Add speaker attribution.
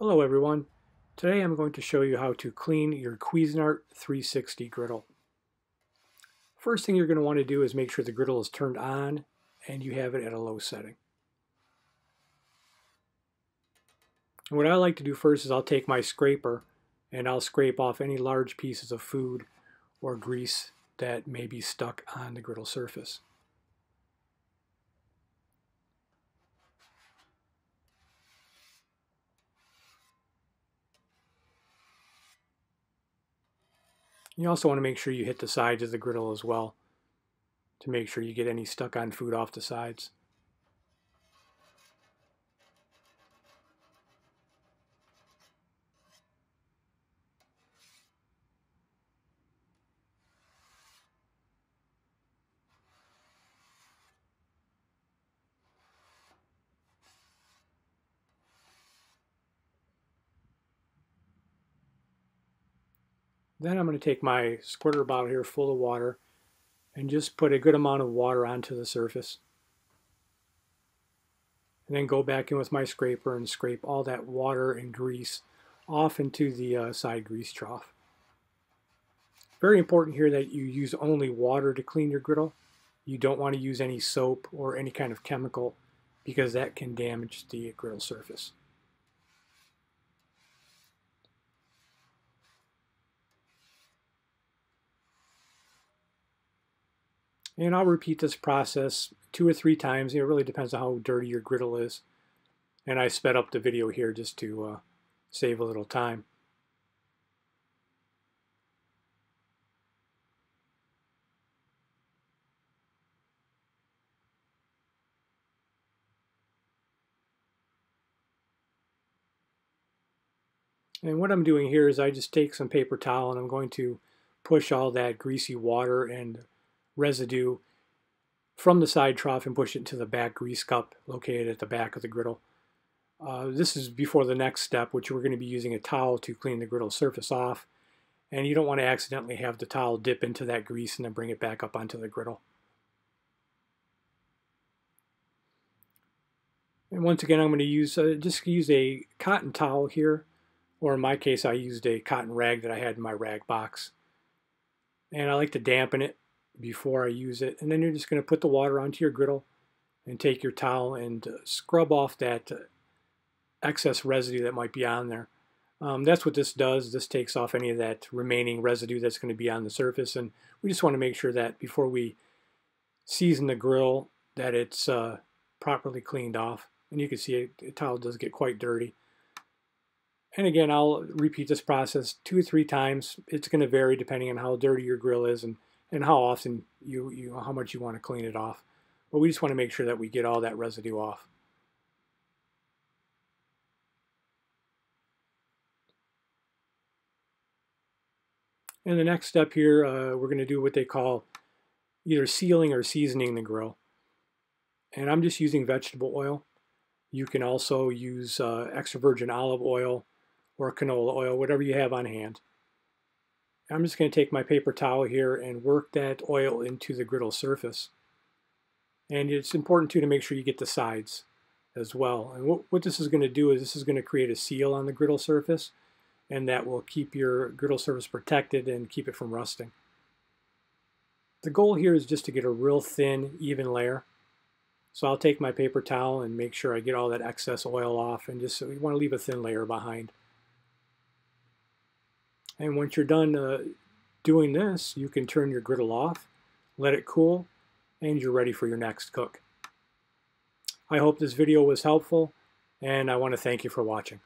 Speaker 1: Hello everyone. Today I'm going to show you how to clean your Cuisinart 360 griddle. First thing you're going to want to do is make sure the griddle is turned on and you have it at a low setting. And what I like to do first is I'll take my scraper and I'll scrape off any large pieces of food or grease that may be stuck on the griddle surface. You also want to make sure you hit the sides of the griddle as well to make sure you get any stuck on food off the sides. Then I'm going to take my squirter bottle here full of water and just put a good amount of water onto the surface. And then go back in with my scraper and scrape all that water and grease off into the side grease trough. Very important here that you use only water to clean your griddle. You don't want to use any soap or any kind of chemical because that can damage the griddle surface. And I'll repeat this process 2 or 3 times. It really depends on how dirty your griddle is. And I sped up the video here just to save a little time. And what I'm doing here is I just take some paper towel and I'm going to push all that greasy water and residue from the side trough and push it into the back grease cup located at the back of the griddle. This is before the next step, which we're going to be using a towel to clean the griddle surface off. And you don't want to accidentally have the towel dip into that grease and then bring it back up onto the griddle. And once again, I'm going to use just use a cotton towel here, or in my case, I used a cotton rag that I had in my rag box. And I like to dampen it before I use it. And then you're just going to put the water onto your griddle and take your towel and scrub off that excess residue that might be on there. That's what this does. This takes off any of that remaining residue that's going to be on the surface. And we just want to make sure that before we season the grill that it's properly cleaned off. And you can see the towel does get quite dirty. And again, I'll repeat this process 2 or 3 times. It's going to vary depending on how dirty your grill is and how often how much you want to clean it off. But we just want to make sure that we get all that residue off. And the next step here, we're going to do what they call either sealing or seasoning the grill. And I'm just using vegetable oil. You can also use extra virgin olive oil or canola oil, whatever you have on hand. I'm just going to take my paper towel here and work that oil into the griddle surface. And it's important too to make sure you get the sides as well. And what this is going to do is this is going to create a seal on the griddle surface, and that will keep your griddle surface protected and keep it from rusting. The goal here is just to get a real thin, even layer. So I'll take my paper towel and make sure I get all that excess oil off, and just we want to leave a thin layer behind. And once you're done doing this, you can turn your griddle off, let it cool, and you're ready for your next cook. I hope this video was helpful, and I want to thank you for watching.